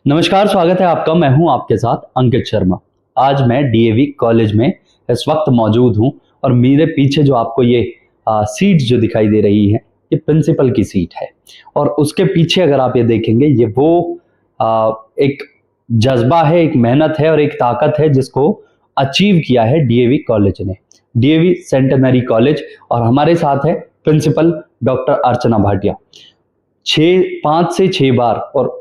नमस्कार, स्वागत है आपका। मैं हूं आपके साथ अंकित शर्मा। आज मैं डीएवी कॉलेज में इस वक्त मौजूद हूं और मेरे पीछे जो आपको ये सीट जो दिखाई दे रही है, ये प्रिंसिपल की सीट है। और उसके पीछे अगर आप ये देखेंगे, ये वो एक जज्बा है, एक मेहनत है और एक ताकत है जिसको अचीव किया है डीएवी कॉलेज ने, डीएवी सेंटेनरी कॉलेज। और हमारे साथ है प्रिंसिपल डॉक्टर अर्चना भाटिया। 5 से 6 बार और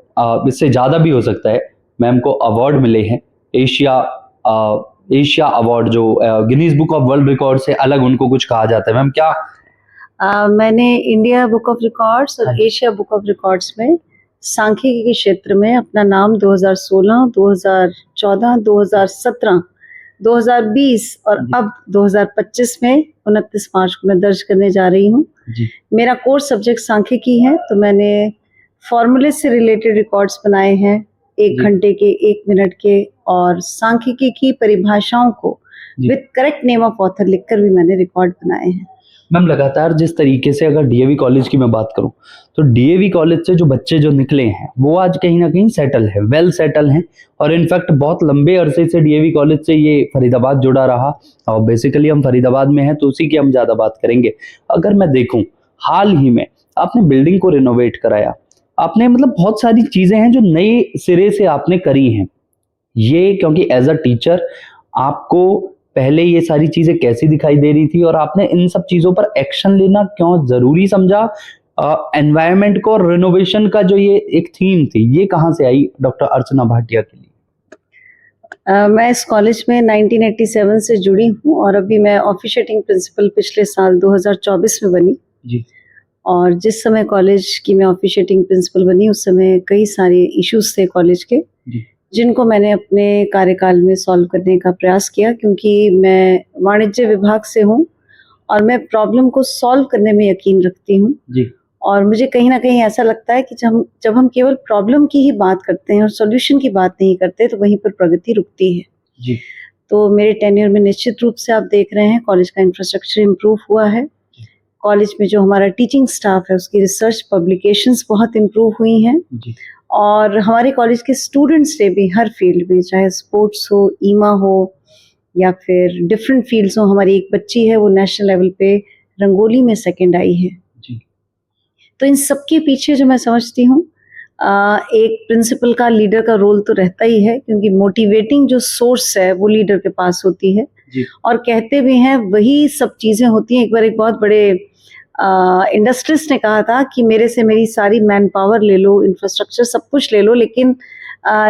इससे ज़्यादा भी हो सकता है, मैम को अवार्ड मिले हैं। एशिया अवार्ड जो Guinness book of world record से अलग उनको कुछ कहा जाता है। मैम क्या मैंने इंडिया बुक ऑफ रिकॉर्ड्स और एशिया बुक ऑफ रिकॉर्ड्स में सांख्यिकी के क्षेत्र में अपना नाम 2016, 2014, 2017, 2020 और अब 2025 में 29 मार्च को मैं दर्ज करने जा रही हूँ। मेरा कोर्स सब्जेक्ट सांख्यिकी है, तो मैंने फॉर्मूले से रिलेटेड रिकॉर्ड्स बनाए हैं, 1 घंटे के, 1 मिनट के, और सांख्यिकी की परिभाषाओं को with correct name of author लिखकर भी मैंने रिकॉर्ड बनाए हैं। मैम लगातार जिस तरीके से अगर डीएवी कॉलेज की मैं बात करूं, तो डीएवी कॉलेज से जो बच्चे जो निकले हैं वो आज कहीं ना कहीं सेटल है, वेल सेटल हैं। और इनफैक्ट बहुत लंबे अरसे से डीएवी कॉलेज से ये फरीदाबाद जुड़ा रहा, और बेसिकली हम फरीदाबाद में हैं तो उसी की हम ज़्यादा बात करेंगे। अगर मैं देखूं, हाल ही में आपने बिल्डिंग को रिनोवेट कराया, आपने मतलब बहुत सारी चीज़ें हैं जो नए सिरे से आपने करी हैं। ये क्योंकि एज अ टीचर आपको पहले ये सारी चीजें कैसी दिखाई दे रही थी और आपने इन सब चीजों पर एक्शन लेना क्यों जरूरी समझा? एनवायरनमेंट को और रिनोवेशन का जो ये एक थीम थी, ये कहाँ से आई डॉक्टर अर्चना भाटिया के लिए? मैं इस कॉलेज में 1987 से जुड़ी हूँ और अभी मैं ऑफिशिएटिंग प्रिंसिपल पिछले साल 2024 में बनी जी। और जिस समय कॉलेज की मैं ऑफिशिएटिंग प्रिंसिपल बनी उस समय कई सारे इश्यूज थे कॉलेज के जी। जिनको मैंने अपने कार्यकाल में सॉल्व करने का प्रयास किया, क्योंकि मैं वाणिज्य विभाग से हूँ और मैं प्रॉब्लम को सॉल्व करने में यकीन रखती हूँ। और मुझे कहीं ना कहीं ऐसा लगता है कि जब हम केवल प्रॉब्लम की ही बात करते हैं और सॉल्यूशन की बात नहीं करते तो वहीं पर प्रगति रुकती है। जी। तो मेरे टेन्योर में निश्चित रूप से आप देख रहे हैं कॉलेज का इंफ्रास्ट्रक्चर इम्प्रूव हुआ है। कॉलेज में जो हमारा टीचिंग स्टाफ है उसकी रिसर्च पब्लिकेशंस बहुत इम्प्रूव हुई हैं। और हमारे कॉलेज के स्टूडेंट्स ने भी हर फील्ड में, चाहे स्पोर्ट्स हो, ईमा हो या फिर डिफरेंट फील्ड्स हो, हमारी एक बच्ची है वो नेशनल लेवल पे रंगोली में सेकंड आई है जी। तो इन सबके पीछे जो मैं समझती हूँ एक प्रिंसिपल का, लीडर का रोल तो रहता ही है, क्योंकि मोटिवेटिंग जो सोर्स है वो लीडर के पास होती है। और कहते भी हैं वही सब चीजें होती हैं। एक बार एक बहुत बड़े इंडस्ट्रिस्ट ने कहा था कि मेरे से मेरी सारी मैन पावर ले लो, इंफ्रास्ट्रक्चर सब कुछ ले लो, लेकिन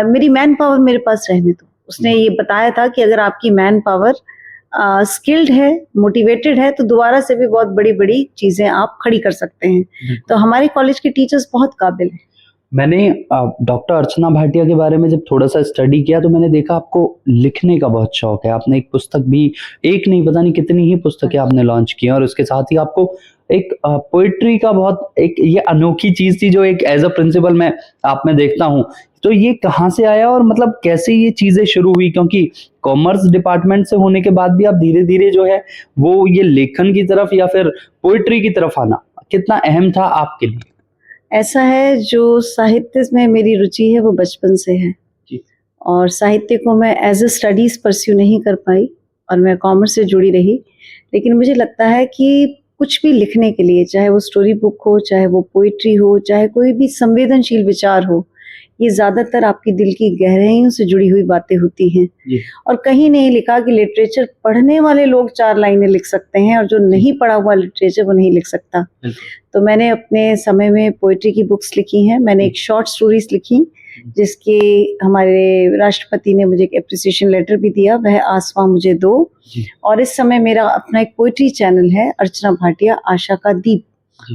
मेरी मैन पावर मेरे पास रहने दो। उसने ये बताया था कि अगर आपकी मैन पावर स्किल्ड है, मोटिवेटेड है, तो दोबारा से भी बहुत बड़ी बड़ी चीजें आप खड़ी कर सकते हैं। तो हमारे कॉलेज के टीचर्स बहुत काबिल हैं। मैंने डॉक्टर अर्चना भाटिया के बारे में जब थोड़ा सा स्टडी किया तो मैंने देखा आपको लिखने का बहुत शौक है। आपने एक पुस्तक भी, एक नहीं पता नहीं कितनी ही पुस्तकें आपने लॉन्च की हैं, और उसके साथ ही आपको एक पोइट्री का बहुत एक ये अनोखी चीज थी जो एक एज अ प्रिंसिपल मैं आप में देखता हूँ। तो ये कहाँ से आया और मतलब कैसे ये चीजें शुरू हुई? क्योंकि कॉमर्स डिपार्टमेंट से होने के बाद भी आप धीरे धीरे जो है वो ये लेखन की तरफ या फिर पोइट्री की तरफ आना कितना अहम था आपके लिए? ऐसा है, जो साहित्य में मेरी रुचि है वो बचपन से है जी। और साहित्य को मैं एज अ स्टडीज परस्यू नहीं कर पाई और मैं कॉमर्स से जुड़ी रही। लेकिन मुझे लगता है कि कुछ भी लिखने के लिए, चाहे वो स्टोरी बुक हो, चाहे वो पोइट्री हो, चाहे कोई भी संवेदनशील विचार हो, ये ज्यादातर आपकी दिल की गहराइयों से जुड़ी हुई बातें होती हैं। और कहीं नहीं लिखा कि लिटरेचर पढ़ने वाले लोग 4 लाइनें लिख सकते हैं और जो नहीं पढ़ा हुआ लिटरेचर वो नहीं लिख सकता। तो मैंने अपने समय में पोइट्री की बुक्स लिखी हैं। मैंने एक शॉर्ट स्टोरीज लिखी जिसकी हमारे राष्ट्रपति ने मुझे एक एप्रिसिएशन लेटर भी दिया, वह आसमां मुझे दो। और इस समय मेरा अपना एक पोइट्री चैनल है, अर्चना भाटिया आशा का दीप,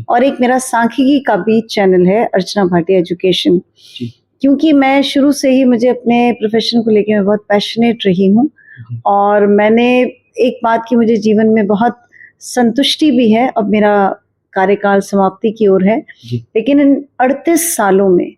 और एक मेरा सांख्यिकी का भी चैनल है, अर्चना भाटिया एजुकेशन। क्योंकि मैं शुरू से ही, मुझे अपने प्रोफेशन को लेकर मैं बहुत पैशनेट रही हूँ और मैंने एक बात की मुझे जीवन में बहुत संतुष्टि भी है। अब मेरा कार्यकाल समाप्ति की ओर है, लेकिन इन 38 सालों में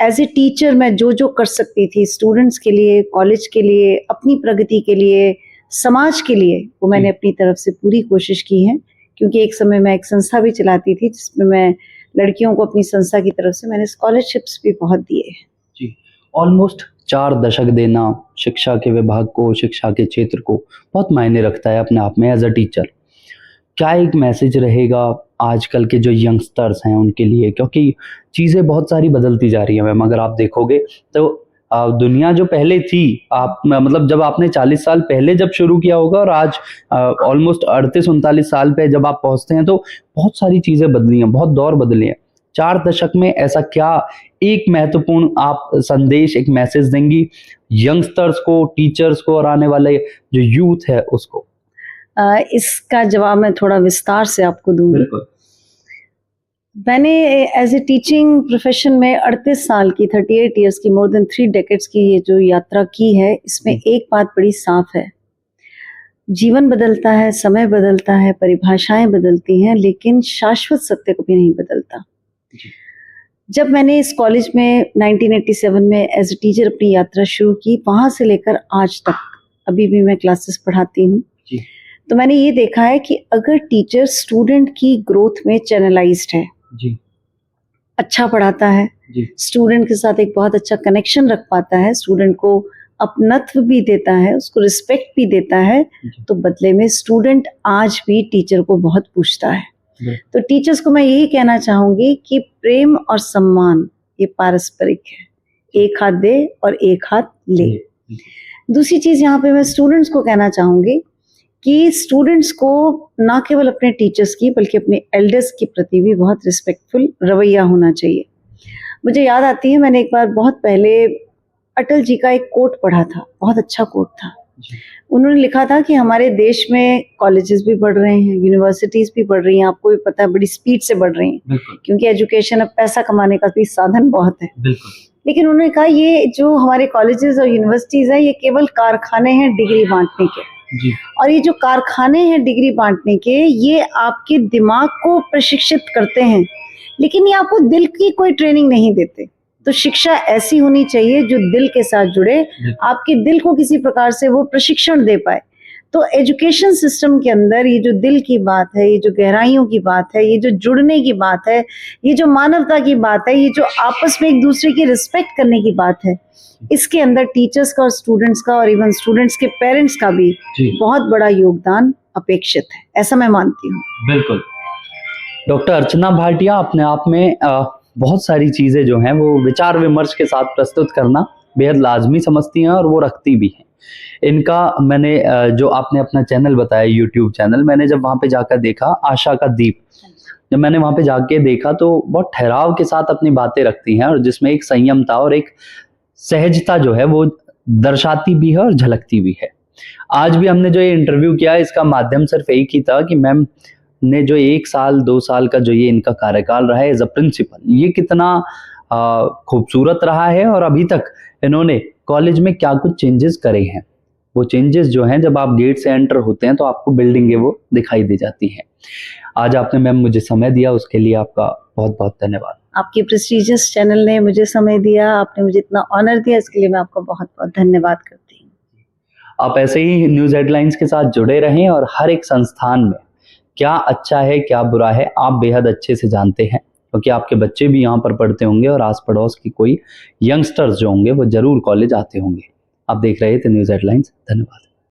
एज ए टीचर मैं जो जो कर सकती थी स्टूडेंट्स के लिए, कॉलेज के लिए, अपनी प्रगति के लिए, समाज के लिए, वो मैंने अपनी तरफ से पूरी कोशिश की है। क्योंकि एक समय मैं एक संस्था भी चलाती थी जिसमें मैं लड़कियों को अपनी संस्था की तरफ से मैंने स्कॉलरशिप्स भी बहुत दिए हैं। जी, ऑलमोस्ट 4 दशक देना शिक्षा के विभाग को, शिक्षा के क्षेत्र को बहुत मायने रखता है अपने आप में एज़ अ टीचर। क्या एक मैसेज रहेगा आजकल के जो यंगस्टर्स हैं उनके लिए? क्योंकि चीज़ें बहुत सारी बदलती जा रही हैं मैम, अगर आप देखोगे तो दुनिया जो पहले थी, आप मतलब जब आपने 40 साल पहले जब शुरू किया होगा और आज ऑलमोस्ट 38-39 साल पे जब आप पहुँचते हैं तो बहुत सारी चीज़ें बदली हैं, बहुत दौर बदले हैं। 4 दशक में ऐसा क्या एक महत्वपूर्ण आप संदेश, एक मैसेज देंगी यंगस्टर्स को, टीचर्स को और आने वाले जो यूथ है उसको? इसका जवाब मैं थोड़ा विस्तार से आपको दूंगी। बिल्कुल। मैंने एज ए टीचिंग प्रोफेशन में 38 साल की, 38 इयर्स की, मोर देन 3 डेकेड्स की ये जो यात्रा की है, इसमें एक बात बड़ी साफ है, जीवन बदलता है, समय बदलता है, परिभाषाएं बदलती हैं, लेकिन शाश्वत सत्य कभी नहीं बदलता। जब मैंने इस कॉलेज में 1987 में एज ए टीचर अपनी यात्रा शुरू की, वहां से लेकर आज तक अभी भी मैं क्लासेस पढ़ाती हूँ, तो मैंने ये देखा है कि अगर टीचर स्टूडेंट की ग्रोथ में चैनलाइज्ड है, जी, अच्छा पढ़ाता है, स्टूडेंट के साथ एक बहुत अच्छा कनेक्शन रख पाता है, स्टूडेंट को अपनत्व भी देता है, उसको रिस्पेक्ट भी देता है, तो बदले में स्टूडेंट आज भी टीचर को बहुत पूछता है। तो टीचर्स को मैं यही कहना चाहूंगी कि प्रेम और सम्मान ये पारस्परिक है, एक हाथ दे और एक हाथ ले। दूसरी चीज यहाँ पे मैं स्टूडेंट्स को कहना चाहूंगी कि स्टूडेंट्स को ना केवल अपने टीचर्स की बल्कि अपने एल्डर्स के प्रति भी बहुत रिस्पेक्टफुल रवैया होना चाहिए। मुझे याद आती है, मैंने एक बार बहुत पहले अटल जी का एक कोट पढ़ा था, बहुत अच्छा कोट था। उन्होंने लिखा था कि हमारे देश में कॉलेजेस भी बढ़ रहे हैं, यूनिवर्सिटीज भी बढ़ रही हैं, आपको भी पता है बड़ी स्पीड से बढ़ रही हैं, क्योंकि एजुकेशन अब पैसा कमाने का भी साधन बहुत है। लेकिन उन्होंने कहा ये जो हमारे कॉलेजेस और यूनिवर्सिटीज हैं, ये केवल कारखाने हैं डिग्री बांटने के। और ये जो कारखाने हैं डिग्री बांटने के, ये आपके दिमाग को प्रशिक्षित करते हैं, लेकिन ये आपको दिल की कोई ट्रेनिंग नहीं देते। तो शिक्षा ऐसी होनी चाहिए जो दिल के साथ जुड़े, आपके दिल को किसी प्रकार से वो प्रशिक्षण दे पाए। तो एजुकेशन सिस्टम के अंदर ये जो दिल की बात है, ये जो गहराइयों की बात है, ये जो जुड़ने की बात है, ये जो मानवता की बात है, ये जो आपस में एक दूसरे की रिस्पेक्ट करने की बात है, इसके अंदर टीचर्स का और स्टूडेंट्स का और इवन स्टूडेंट्स के पेरेंट्स का भी बहुत बड़ा योगदान अपेक्षित है, ऐसा मैं मानती हूँ। बिल्कुल। डॉक्टर अर्चना भाटिया अपने आप में बहुत सारी चीजें जो हैं वो विचार विमर्श के साथ प्रस्तुत करना बेहद लाजमी समझती हैं और वो रखती भी हैं। इनका मैंने जो आपने अपना चैनल बताया, यूट्यूब चैनल, मैंने जब वहाँ पे जाकर देखा, आशा का दीप, जब मैंने वहाँ पे जाके देखा तो बहुत ठहराव के साथ अपनी बातें रखती हैं और जिसमें एक संयमता और एक सहजता जो है वो दर्शाती भी है और झलकती भी है। आज भी हमने जो ये इंटरव्यू किया, इसका माध्यम सिर्फ एक ही था कि मैम ने जो 1 साल 2 साल का जो ये इनका कार्यकाल रहा है एज अ प्रिंसिपल, ये कितना खूबसूरत रहा है और अभी तक इन्होंने कॉलेज में क्या कुछ चेंजेस करे हैं। वो चेंजेस जो हैं, जब आप गेट से एंटर होते हैं तो आपको बिल्डिंगें वो दिखाई दे जाती हैं। आज आपने मैम मुझे समय दिया, उसके लिए आपका बहुत बहुत धन्यवाद। आपके प्रेस्टीजियस चैनल ने मुझे समय दिया, आपने मुझे इतना ऑनर दिया, इसके लिए मैं आपका बहुत बहुत धन्यवाद करती हूँ। आप ऐसे ही न्यूज़ हेडलाइंस के साथ जुड़े रहें और हर एक संस्थान में क्या अच्छा है क्या बुरा है आप बेहद अच्छे से जानते हैं, क्योंकि आपके बच्चे भी यहाँ पर पढ़ते होंगे और आस पड़ोस की कोई यंगस्टर्स जो होंगे वो जरूर कॉलेज आते होंगे। आप देख रहे थे न्यूज़ हेडलाइंस। धन्यवाद।